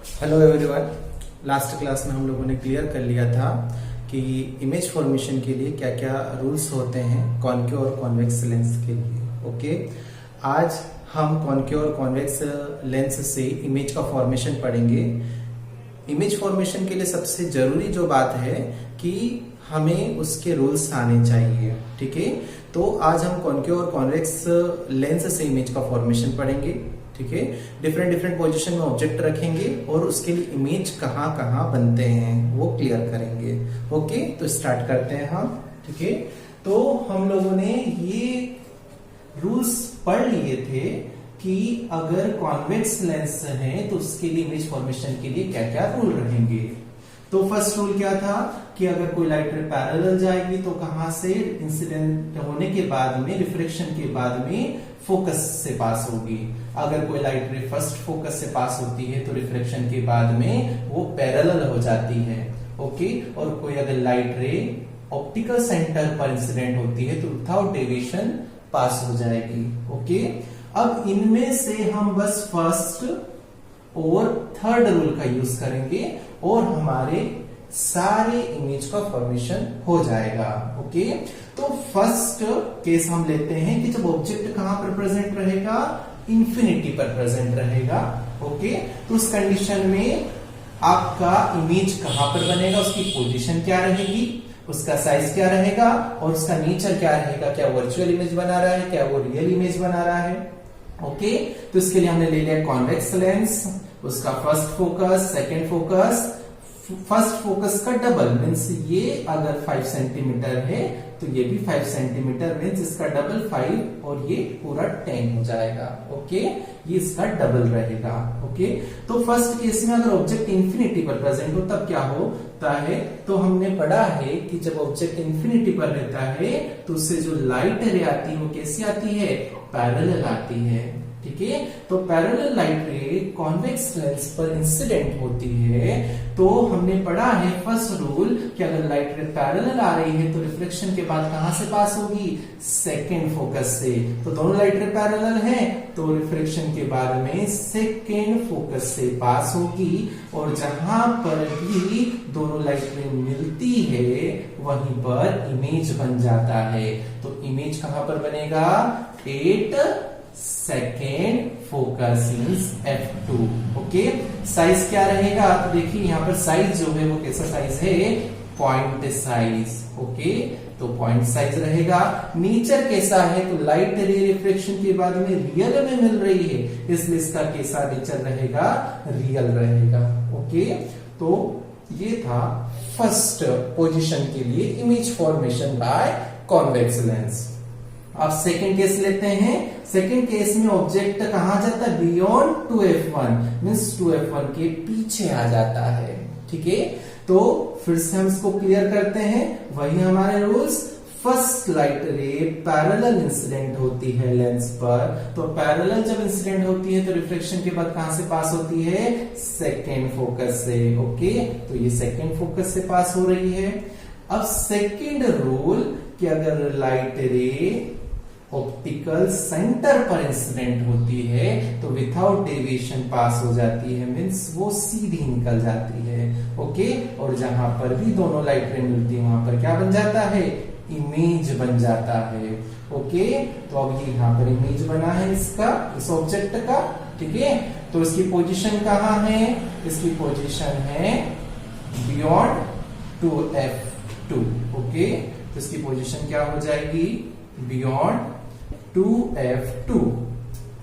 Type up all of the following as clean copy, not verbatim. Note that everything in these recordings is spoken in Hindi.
Hello everyone. लास्ट क्लास में हम लोगों ने क्लियर कर लिया था कि इमेज फॉर्मेशन के लिए क्या क्या रूल्स होते हैं कॉनकेव और कॉन्वेक्स लेंस के लिए। ओके, आज हम कॉनकेव और कॉन्वेक्स लेंस से इमेज का फॉर्मेशन पढ़ेंगे। इमेज फॉर्मेशन के लिए सबसे जरूरी जो बात है कि हमें उसके रूल्स आने चाहिए। ठीक है, तो आज हम कॉनकेव और कॉन्वेक्स लेंस से इमेज का फॉर्मेशन पढ़ेंगे। ठीक है, डिफरेंट पोजीशन में ऑब्जेक्ट रखेंगे और उसके लिए इमेज कहाँ कहाँ बनते हैं वो क्लियर करेंगे। ओके, तो स्टार्ट करते हैं हम। ठीक है, तो हम लोगों ने ये रूल्स पढ़ लिए थे कि अगर कॉन्वेक्स लेंस है तो उसके लिए इमेज फॉर्मेशन के लिए क्या क्या रूल रहेंगे। तो फर्स्ट रूल क्या था कि अगर कोई लाइट रे पैरेलल जाएगी तो कहां से, इंसिडेंट होने के बाद में, रिफ्लेक्शन के बाद में फोकस से पास होगी। अगर कोई लाइट रे फर्स्ट फोकस से पास होती है तो रिफ्लेक्शन के बाद में वो पैरेलल हो जाती है। ओके, और कोई अगर लाइट रे ऑप्टिकल सेंटर पर इंसिडेंट होती है तो विदाउट डेविएशन पास हो जाएगी। ओके, अब इनमें से हम बस फर्स्ट और थर्ड रूल का यूज करेंगे और हमारे सारे इमेज का फॉर्मेशन हो जाएगा। ओके, तो फर्स्ट केस हम लेते हैं कि जब ऑब्जेक्ट कहां पर प्रेजेंट रहेगा, इंफिनिटी पर प्रेजेंट रहेगा। ओके, तो उस कंडीशन में आपका इमेज कहां पर बनेगा, उसकी पोजीशन क्या रहेगी, उसका साइज क्या रहेगा और उसका नेचर क्या रहेगा। क्या वर्चुअल इमेज बना रहा है, क्या वो रियल इमेज बना रहा है। ओके, तो इसके लिए हमने ले लिया कॉन्वेक्स लेंस, उसका first focus, second focus, first focus का डबल मीन्स ये अगर 5 सेंटीमीटर है तो ये भी 5 सेंटीमीटर मीन्स इसका डबल 5 और ये पूरा 10 हो जाएगा। ओके, ये इसका डबल रहेगा। ओके, तो फर्स्ट केस में अगर ऑब्जेक्ट इंफिनिटी पर प्रेजेंट हो तब क्या होता है, तो हमने पढ़ा है कि जब ऑब्जेक्ट इंफिनिटी पर रहता है तो उससे जो लाइट रे आती है वो कैसी आती है, पैरेलल आती है। ठीक है, तो पैरेलल लाइट रे कॉन्वेक्स लेंस पर इंसिडेंट होती है तो हमने पढ़ा है फर्स्ट रूल कि अगर लाइट रे पैरेलल आ रही है तो रिफ्लेक्शन के बाद कहां से पास होगी, सेकेंड फोकस से। तो दोनों लाइट रे पैरेलल है तो रिफ्लेक्शन के बाद में सेकेंड फोकस से पास होगी और जहां पर भी दोनों लाइट रे मिलती है वहीं पर इमेज बन जाता है। तो इमेज कहां पर बनेगा, 8 second focus means F2। Okay, size क्या रहेगा, तो देखिए यहाँ पर साइज जो है वो कैसा साइज है, पॉइंट साइज। ओके, तो पॉइंट साइज रहेगा। नेचर कैसा है, तो लाइट रे रिफ्लेक्शन के बाद में रियल में मिल रही है इसलिए इसका कैसा नेचर रहेगा, रियल रहेगा। ओके, तो ये था फर्स्ट पोजीशन के लिए image formation by convex lens. अब सेकेंड केस लेते हैं। सेकेंड केस में ऑब्जेक्ट कहां जाता है, बियॉन्ड 2f1 मींस 2f1 के पीछे आ जाता है। ठीक है, तो फिर से हम इसको क्लियर करते हैं, वही हमारे rules. First light ray parallel incident होती है लेंस पर, तो पैरेलल जब इंसिडेंट होती है तो रिफ्लेक्शन के बाद कहां से पास होती है, सेकेंड फोकस से। ओके, तो ये सेकेंड फोकस से पास हो रही है। अब सेकेंड रूल कि अगर लाइट रे ऑप्टिकल सेंटर पर इंसिडेंट होती है तो विदाउट डेविएशन पास हो जाती है मींस वो सीधी निकल जाती है। ओके, और जहां पर भी दोनों लाइट रे मिलती है वहां पर क्या बन जाता है, इमेज बन जाता है। ओके, तो अब ये यहाँ पर इमेज बना है इसका, इस ऑब्जेक्ट का। ठीक है, तो इसकी पोजीशन कहाँ है, इसकी पोजीशन है बियॉन्ड 2f2। ओके, तो इसकी पोजीशन क्या हो जाएगी, बियॉन्ड 2f2।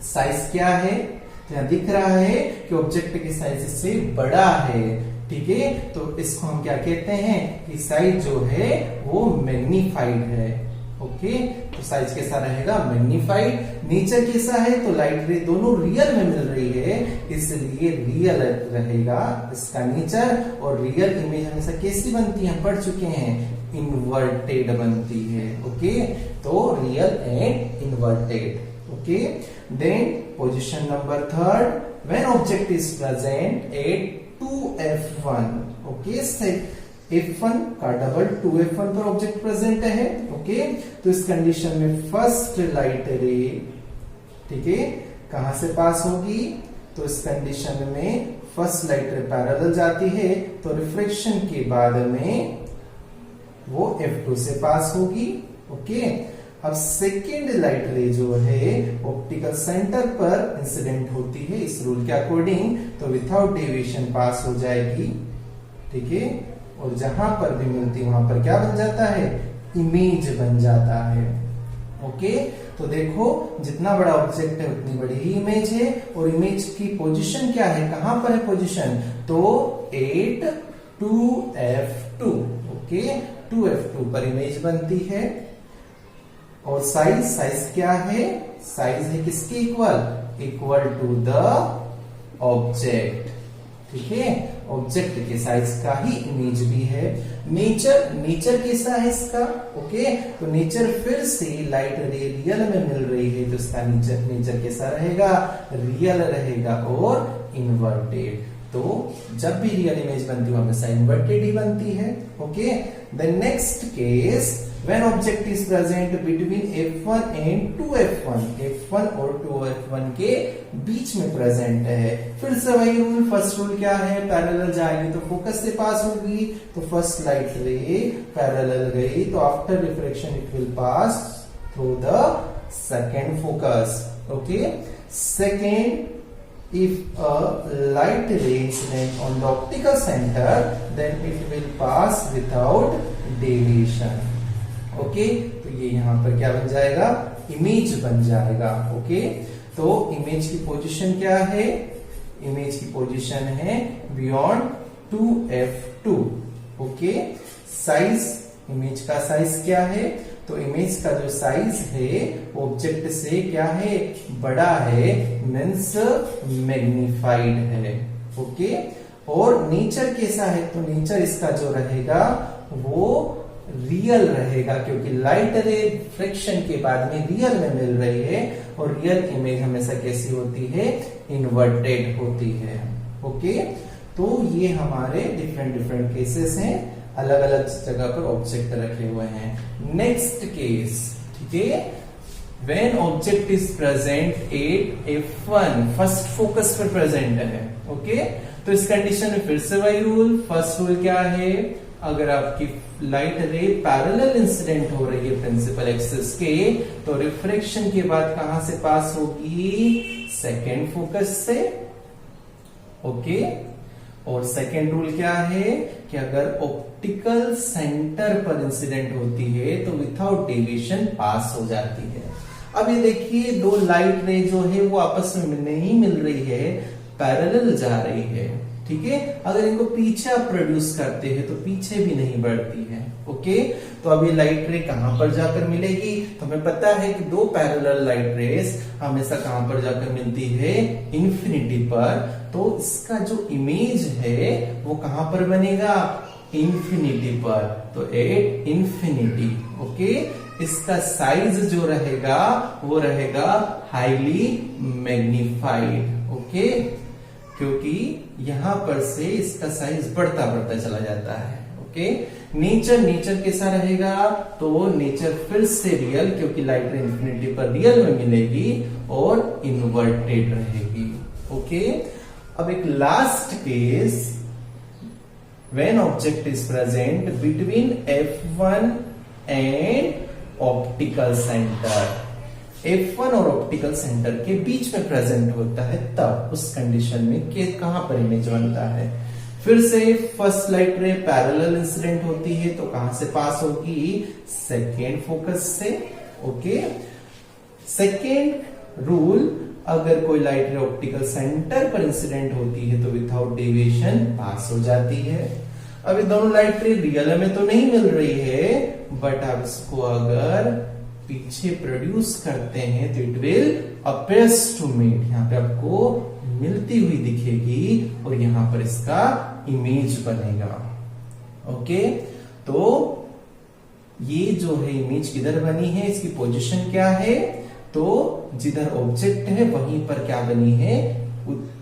साइज क्या है, तो यहां दिख रहा है कि ऑब्जेक्ट के साइज से बड़ा है। ठीक है, तो इसको हम क्या कहते हैं कि साइज जो है वो मैग्नीफाइड है। ओके, तो साइज कैसा रहेगा, मैग्नीफाइड। नेचर कैसा है, तो लाइट रे दोनों रियल में मिल रही है इसलिए रियल रहेगा इसका नेचर। और रियल इमेज हमेशा कैसी बनती है, पढ़ चुके हैं, इन्वर्टेड बनती है। ओके, तो real and inverted. Okay, then position number third, when object is present at 2f1। Okay, F1 का डबल 2f1 पर ऑब्जेक्ट प्रेजेंट है। ओके, तो इस कंडीशन में फर्स्ट लाइट रे, ठीक है, कहां से पास होगी, तो इस कंडीशन में फर्स्ट लाइट रे पैरेलल जाती है तो रिफ्रैक्शन के बाद में वो F2 से पास होगी। ओके, अब सेकेंड लाइट रे जो है ऑप्टिकल सेंटर पर इंसिडेंट होती है इस रूल के अकॉर्डिंग, तो विदाउट डेविएशन पास हो जाएगी। ठीक है, और जहां पर भी मिलती वहां पर क्या बन जाता है, इमेज बन जाता है। ओके, तो देखो जितना बड़ा ऑब्जेक्ट है उतनी बड़ी ही इमेज है, और इमेज की पोजीशन क्या है, कहां पर है पोजीशन, तो 8 2f2। ओके, 2f2 पर इमेज बनती है। और साइज क्या है, साइज है किसके इक्वल टू द ऑब्जेक्ट। ठीक है, ऑब्जेक्ट के साइज का ही इमेज भी है। नेचर कैसा है इसका, ओके, तो नेचर फिर से लाइट रे रियल में मिल रही है तो इसका नेचर कैसा रहेगा, रियल रहेगा और इन्वर्टेड। तो जब भी रियल इमेज बनती है हमेशा इन्वर्टेड ही बनती है। Okay, the next case when object is present between f1 and 2f1, f1 और 2f1 के बीच में प्रेजेंट है। फिर से वही रूल, फर्स्ट रूल क्या है, पैरेलल जाएगी तो फोकस से पास होगी, तो फर्स्ट लाइट रे पैरेलल गई तो after refraction it will pass through the second focus. Okay, second, if a light ray incident on the optical center then it will pass without deviation। Okay, तो ये यहां पर क्या बन जाएगा, इमेज बन जाएगा। ओके, तो इमेज की पोजीशन क्या है, इमेज की पोजीशन है beyond 2f2। Okay, size, image का साइज क्या है, तो इमेज का जो साइज है ऑब्जेक्ट से क्या है, बड़ा है, मीन्स मैग्निफाइड है। ओके, और नेचर कैसा है, तो नेचर इसका जो रहेगा वो रियल रहेगा, क्योंकि लाइट रे फ्रैक्शन के बाद में रियल में मिल रही है, और रियल इमेज हमेशा कैसी होती है, इन्वर्टेड होती है। ओके, तो ये हमारे डिफरेंट केसेस हैं, अलग अलग जगह पर ऑब्जेक्ट रखे हुए हैं। नेक्स्ट केस, ठीक है, when object is present eight f1, first focus पर प्रेजेंट है। ओके, तो इस कंडीशन में फिर से वही रूल, फर्स्ट रूल क्या है, अगर आपकी लाइट रे पैरेलल इंसिडेंट हो रही है प्रिंसिपल एक्सिस के, तो रिफ्रैक्शन के बाद कहां से पास होगी, सेकेंड फोकस से। ओके, और सेकेंड रूल क्या है कि अगर ऑप्टिकल सेंटर पर इंसिडेंट होती है तो विदाउट डेविएशन पास हो जाती है। अब ये देखिए दो लाइट रे जो है वो आपस में नहीं मिल रही है, पैरेलल जा रही है। ठीक है, अगर इनको पीछे आप प्रोड्यूस करते हैं तो पीछे भी नहीं बढ़ती है। ओके, तो अब ये लाइट रे कहां पर जाकर मिलेगी, तो हमें पता है कि दो पैरेलल लाइट रेस हमेशा कहां पर जाकर मिलती है, इंफिनिटी पर। तो इसका जो इमेज है वो कहां पर बनेगा, इंफिनिटी पर, तो एट इंफिनिटी। ओके, इसका साइज जो रहेगा वो रहेगा हाईली मैग्निफाइड। ओके, क्योंकि यहां पर से इसका साइज बढ़ता चला जाता है। ओके, नेचर कैसा रहेगा, तो नेचर फिर से रियल, क्योंकि लाइट रे इंफिनिटी पर रियल में मिलेगी और इन्वर्टेड रहेगी। ओके, अब एक last case, when object is present between f1 and optical centre, f1 और ऑप्टिकल सेंटर के बीच में प्रेजेंट होता है, तब उस कंडीशन में कहां पर इमेज बनता है। फिर से first light ray parallel incident होती है तो कहां से पास होगी, सेकेंड फोकस से। ओके, सेकेंड रूल, अगर कोई लाइट रे ऑप्टिकल सेंटर पर इंसिडेंट होती है तो विदाउट डेविएशन पास हो जाती है। अब ये दोनों लाइट रे रियल में तो नहीं मिल रही है, बट आप इसको अगर पीछे प्रोड्यूस करते हैं तो it will appears to meet, यहाँ पे आपको मिलती हुई दिखेगी और यहां पर इसका इमेज बनेगा। ओके, तो ये जो है इमेज किधर बनी है, इसकी पोजीशन क्या है, तो जिधर ऑब्जेक्ट है वहीं पर क्या बनी है,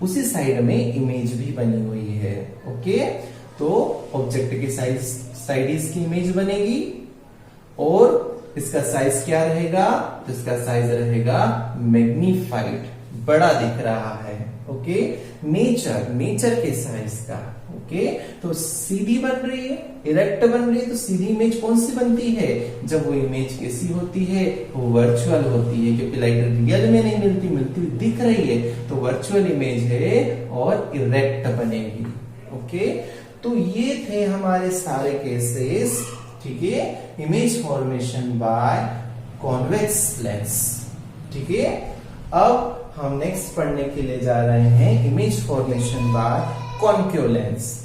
उसी साइड में इमेज भी बनी हुई है। ओके, तो ऑब्जेक्ट के साइड इसकी इमेज बनेगी और इसका साइज क्या रहेगा, तो इसका साइज रहेगा मैग्निफाइड बड़ा दिख रहा है। ओके, नेचर कैसा है इसका? ओके, तो सीधी बन रही है, इरेक्ट बन रही है, तो सीधी इमेज कौन सी बनती है? जब वो इमेज कैसी होती है? वो वर्चुअल होती है, क्योंकि लाइट रियल में नहीं मिलती हुई दिख रही है, तो वर्चुअल इमेज है और इरेक्ट बनेगी। ओके, तो ये थे हमारे सारे केसेस, ठीक है, image formation by convex lens. ठीक है, अब हम नेक्स्ट पढ़ने के लिए जा रहे हैं image formation by concave lens.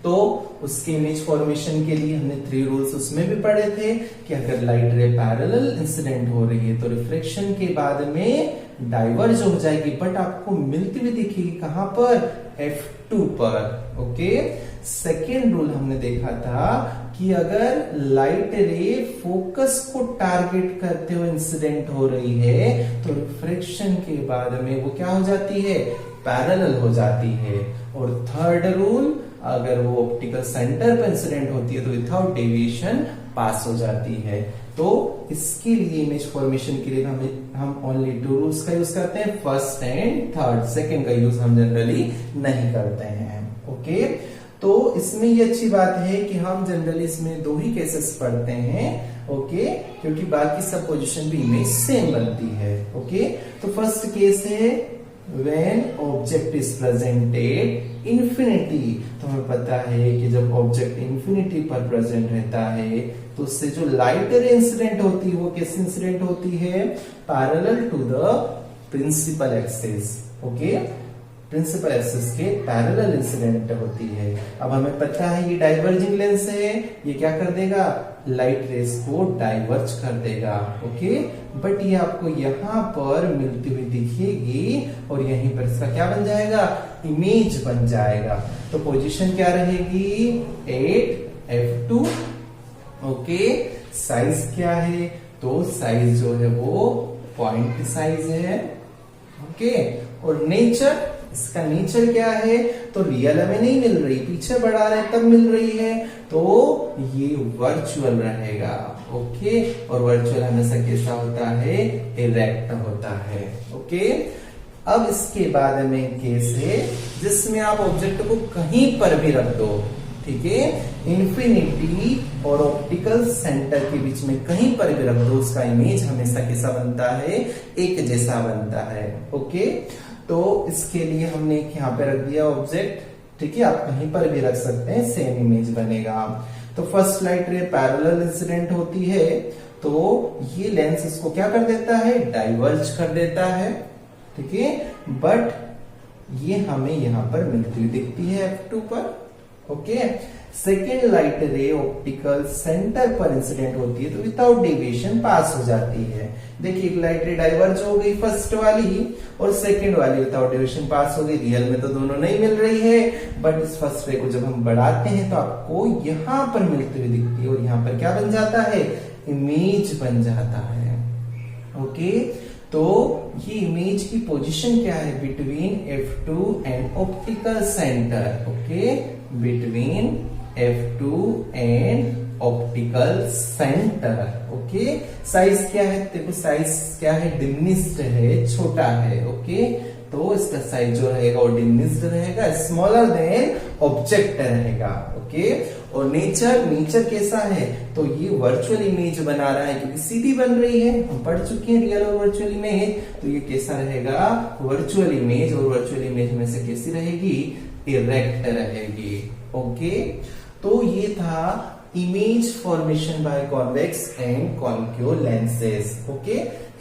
तो उसके इमेज फॉर्मेशन के लिए हमने 3 रूल्स उसमें भी पढ़े थे कि अगर लाइट रे पैरेलल इंसिडेंट हो रही है तो रिफ्लेक्शन के बाद में डाइवर्ज हो जाएगी, बट आपको मिलती हुई दिखेगी कहां पर? F2 पर। ओके, सेकेंड रूल हमने देखा था कि अगर लाइट रे फोकस को टारगेट करते हुए इंसिडेंट हो रही है तो रिफ्लेक्शन के बाद में वो क्या हो जाती है? पैरेलल हो जाती है। और थर्ड रूल, अगर वो ऑप्टिकल सेंटर पर इंसिडेंट होती है तो विदाउट डेविएशन पास हो जाती है। तो इसके लिए इमेज फॉर्मेशन के लिए हम ओनली 2 रूल्स का यूज करते हैं, फर्स्ट एंड थर्ड। सेकंड का यूज हम जनरली नहीं करते हैं। ओके, तो इसमें ये अच्छी बात है कि हम जनरली इसमें 2 ही केसेस पढ़ते हैं। ओके, क्योंकि बाकी सब पोजीशन भी इमेज सेम बनती है। ओके, तो फर्स्ट केस है when object is presented infinity। तो हमें पता है कि जब ऑब्जेक्ट इंफिनिटी पर प्रेजेंट रहता है तो उससे जो लाइट रे इंसिडेंट होती है वो कैसे इंसिडेंट होती है? Parallel to the principal axis. Okay, principal axis के पैरेलल इंसिडेंट होती है। अब हमें पता है ये डाइवर्जिंग लेंस है, ये क्या कर देगा? लाइट रेस को डाइवर्ज कर देगा। ओके, बट ये आपको यहाँ पर मिलती हुई दिखेगी और यहीं पर इसका क्या बन जाएगा? इमेज बन जाएगा। तो पोजीशन क्या रहेगी? 8 F2। ओके, साइज क्या है? तो साइज जो है वो पॉइंट साइज है। ओके, और नेचर, इसका नेचर क्या है? तो रियल में नहीं मिल रही, पीछे बढ़ा रहे तब मिल रही है, तो ये वर्चुअल रहेगा। ओके, और वर्चुअल हमेशा कैसा होता है? इरेक्ट होता है। ओके, अब इसके बाद में केस है जिसमें आप ऑब्जेक्ट को कहीं पर भी रख दो, ठीक है, इंफिनिटी और ऑप्टिकल सेंटर के बीच में कहीं पर भी रख दो, उसका इमेज हमेशा कैसा बनता है? एक जैसा बनता है। ओके, तो इसके लिए हमने यहाँ पे रख दिया ऑब्जेक्ट, ठीक है, आप कहीं पर भी रख सकते हैं, सेम इमेज बनेगा। तो first light ray parallel incident होती है तो ये लेंस इसको क्या कर देता है? डाइवर्ज कर देता है, ठीक है, बट ये हमें यहां पर मिलती हुई दिखती है F2 पर। Okay, second light ray optical centre पर इंसिडेंट होती है तो विदाउट डेविएशन पास हो जाती है। देखिए, एक लाइट रे डाइवर्ज हो गई फर्स्ट वाली और सेकेंड वाली विदाउट डेविएशन पास हो गई। रियल में तो दोनों नहीं मिल रही है, बट इस फर्स्ट रे को जब हम बढ़ाते हैं तो आपको यहां पर मिलती हुई दिखती है और यहां पर क्या बन जाता है? इमेज बन जाता है। ओके, तो ये इमेज की पोजीशन क्या है? Between F2 and optical centre. Okay, between F2 and optical centre. Okay, size क्या है? देखो साइज क्या है? डिमिनिश्ड है, छोटा है। ओके, तो इसका साइज जो रहेगा वो डिमिनिश्ड रहेगा, स्मॉलर देन ऑब्जेक्ट रहेगा। ओके, और नेचर कैसा है? तो ये वर्चुअल इमेज बना रहा है क्योंकि सीधी बन रही है, हम पढ़ चुके हैं रियल और वर्चुअल इमेज। तो ये कैसा रहेगा? वर्चुअल इमेज, और वर्चुअल इमेज में से कैसी रहेगी? इरेक्ट रहेगी। ओके, तो ये था image formation by convex and concave lenses. Okay,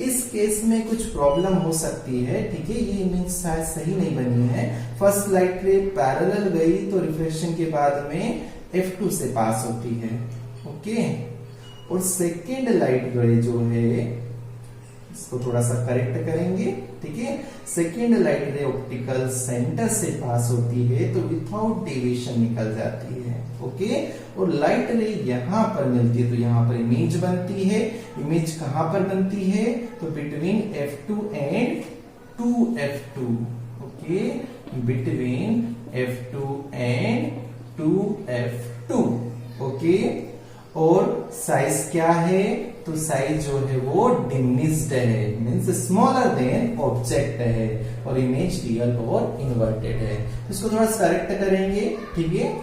इस केस में कुछ प्रॉब्लम हो सकती है, ठीक है, ये इमेज शायद सही नहीं बनी है। फर्स्ट लाइट रे पैरेलल गई तो रिफ्लेक्शन के बाद में F2 से पास होती है। ओके, और सेकेंड लाइट रे जो है इसको थोड़ा सा करेक्ट करेंगे, ठीक है, second light ray optical centre से पास होती है तो विदाउट डेविएशन निकल जाती है। ओके, और लाइट रे यहां पर मिलती है तो यहां पर इमेज बनती है। इमेज कहां पर बनती है? तो between F2 and 2F2। Okay, between F2 and 2F2। Okay, और साइज क्या है? तो साइज जो है वो डिमिनिश्ड है, मीन्स स्मॉलर देन ऑब्जेक्ट है, और इमेज रियल और इन्वर्टेड है। तो इसको थोड़ा सा करेक्ट करेंगे, ठीक है।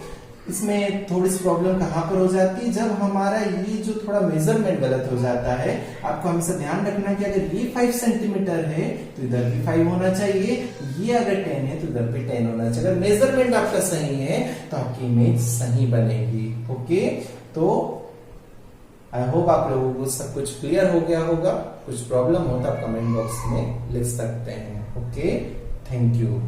इसमें थोड़ी सी प्रॉब्लम कहां पर हो जाती है, जब हमारा ये जो थोड़ा मेजरमेंट गलत हो जाता है। आपको हमेशा ध्यान रखना कि अगर ये 5 सेंटीमीटर है तो इधर भी 5 होना चाहिए, ये अगर 10 है तो इधर भी 10 होना चाहिए। अगर मेजरमेंट आपका सही है तो आपकी इमेज सही बनेगी। ओके, तो आई होप आप लोगों को सब कुछ क्लियर हो गया होगा। कुछ प्रॉब्लम हो तो आप कमेंट बॉक्स में लिख सकते हैं। Okay, thank you.